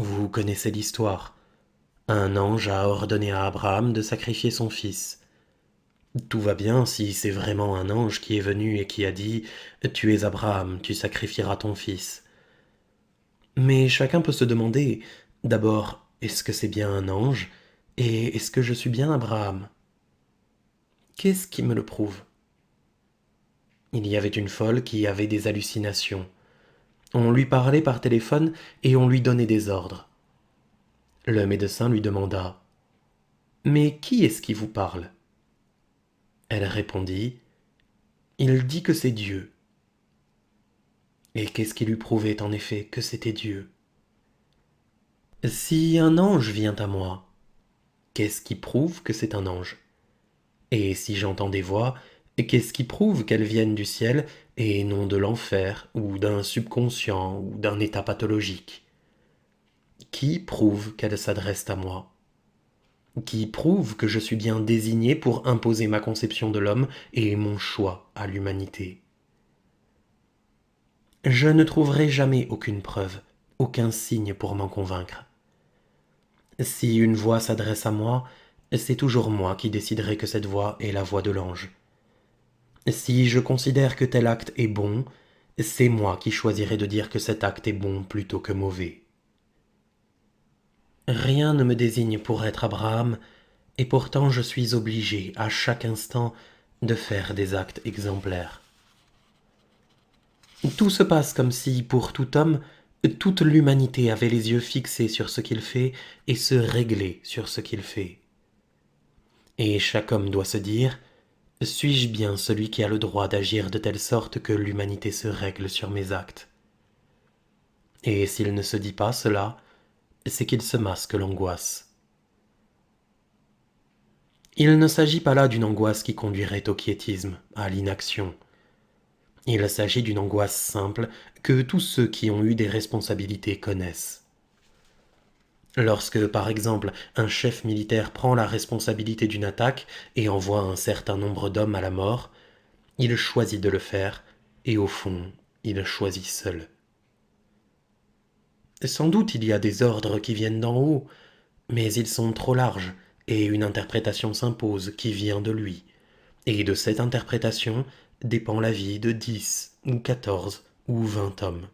Vous connaissez l'histoire. Un ange a ordonné à Abraham de sacrifier son fils. Tout va bien si c'est vraiment un ange qui est venu et qui a dit « Tu es Abraham, tu sacrifieras ton fils ». Mais chacun peut se demander, d'abord, est-ce que c'est bien un ange? Et est-ce que je suis bien Abraham? Qu'est-ce qui me le prouve? Il y avait une folle qui avait des hallucinations. On lui parlait par téléphone et on lui donnait des ordres. Le médecin lui demanda « Mais qui est-ce qui vous parle ?» Elle répondit « Il dit que c'est Dieu. » Et qu'est-ce qui lui prouvait en effet que c'était Dieu? Si un ange vient à moi, qu'est-ce qui prouve que c'est un ange? Et si j'entends des voix, qu'est-ce qui prouve qu'elles viennent du ciel et non de l'enfer ou d'un subconscient ou d'un état pathologique? Qui prouve qu'elles s'adressent à moi? Qui prouve que je suis bien désigné pour imposer ma conception de l'homme et mon choix à l'humanité? Je ne trouverai jamais aucune preuve, aucun signe pour m'en convaincre. Si une voix s'adresse à moi, c'est toujours moi qui déciderai que cette voix est la voix de l'ange. Si je considère que tel acte est bon, c'est moi qui choisirai de dire que cet acte est bon plutôt que mauvais. Rien ne me désigne pour être Abraham, et pourtant je suis obligé à chaque instant de faire des actes exemplaires. Tout se passe comme si, pour tout homme, toute l'humanité avait les yeux fixés sur ce qu'il fait et se régler sur ce qu'il fait. Et chaque homme doit se dire « Suis-je bien celui qui a le droit d'agir de telle sorte que l'humanité se règle sur mes actes ?» Et s'il ne se dit pas cela, c'est qu'il se masque l'angoisse. Il ne s'agit pas là d'une angoisse qui conduirait au quiétisme, à l'inaction. Il s'agit d'une angoisse simple que tous ceux qui ont eu des responsabilités connaissent. Lorsque, par exemple, un chef militaire prend la responsabilité d'une attaque et envoie un certain nombre d'hommes à la mort, il choisit de le faire, et au fond, il choisit seul. Sans doute il y a des ordres qui viennent d'en haut, mais ils sont trop larges, et une interprétation s'impose qui vient de lui. Et de cette interprétation dépend la vie de 10 ou 14 ou 20 hommes.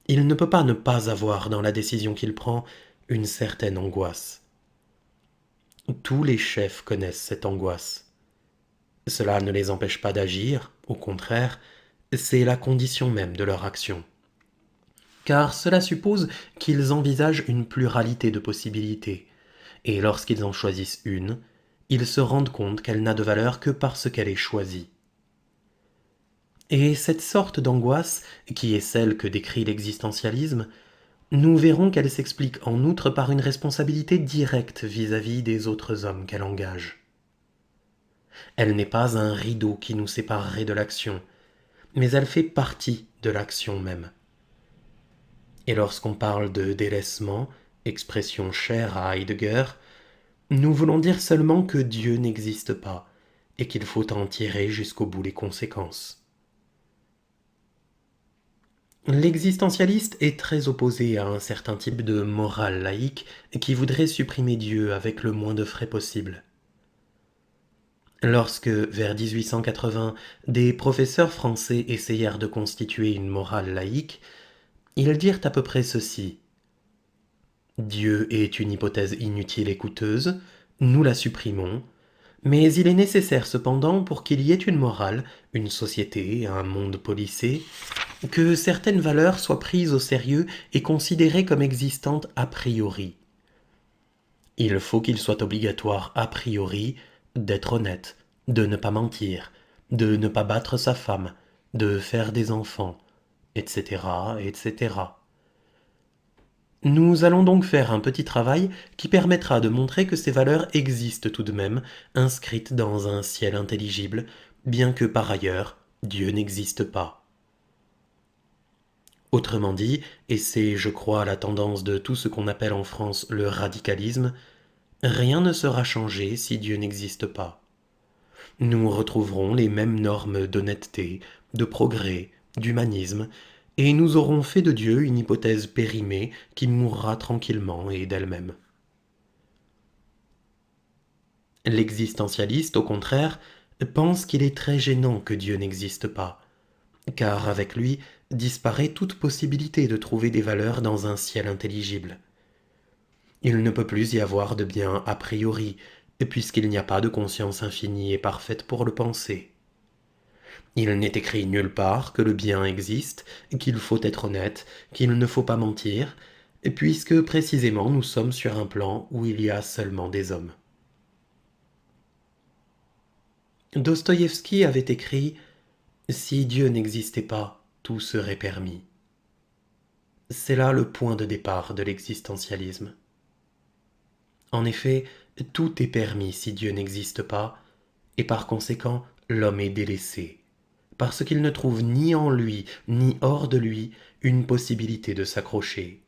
Il ne peut pas ne pas avoir dans la décision qu'il prend une certaine angoisse. Tous les chefs connaissent cette angoisse. Cela ne les empêche pas d'agir, au contraire, c'est la condition même de leur action. Car cela suppose qu'ils envisagent une pluralité de possibilités, et lorsqu'ils en choisissent une, ils se rendent compte qu'elle n'a de valeur que parce qu'elle est choisie. Et cette sorte d'angoisse, qui est celle que décrit l'existentialisme, nous verrons qu'elle s'explique en outre par une responsabilité directe vis-à-vis des autres hommes qu'elle engage. Elle n'est pas un rideau qui nous séparerait de l'action, mais elle fait partie de l'action même. Et lorsqu'on parle de délaissement, expression chère à Heidegger, nous voulons dire seulement que Dieu n'existe pas, et qu'il faut en tirer jusqu'au bout les conséquences. L'existentialiste est très opposé à un certain type de morale laïque qui voudrait supprimer Dieu avec le moins de frais possible. Lorsque, vers 1880, des professeurs français essayèrent de constituer une morale laïque, ils dirent à peu près ceci. Dieu est une hypothèse inutile et coûteuse, nous la supprimons, mais il est nécessaire cependant pour qu'il y ait une morale, une société, un monde policé, que certaines valeurs soient prises au sérieux et considérées comme existantes a priori. Il faut qu'il soit obligatoire a priori d'être honnête, de ne pas mentir, de ne pas battre sa femme, de faire des enfants, etc., etc. Nous allons donc faire un petit travail qui permettra de montrer que ces valeurs existent tout de même, inscrites dans un ciel intelligible, bien que par ailleurs, Dieu n'existe pas. Autrement dit, et c'est, je crois, la tendance de tout ce qu'on appelle en France le radicalisme, rien ne sera changé si Dieu n'existe pas. Nous retrouverons les mêmes normes d'honnêteté, de progrès, d'humanisme, et nous aurons fait de Dieu une hypothèse périmée qui mourra tranquillement et d'elle-même. L'existentialiste, au contraire, pense qu'il est très gênant que Dieu n'existe pas, car avec lui disparaît toute possibilité de trouver des valeurs dans un ciel intelligible. Il ne peut plus y avoir de bien a priori, puisqu'il n'y a pas de conscience infinie et parfaite pour le penser. Il n'est écrit nulle part que le bien existe, qu'il faut être honnête, qu'il ne faut pas mentir, puisque précisément nous sommes sur un plan où il y a seulement des hommes. Dostoïevski avait écrit « Si Dieu n'existait pas, tout serait permis ». C'est là le point de départ de l'existentialisme. En effet, tout est permis si Dieu n'existe pas, et par conséquent, l'homme est délaissé, parce qu'il ne trouve ni en lui, ni hors de lui, une possibilité de s'accrocher.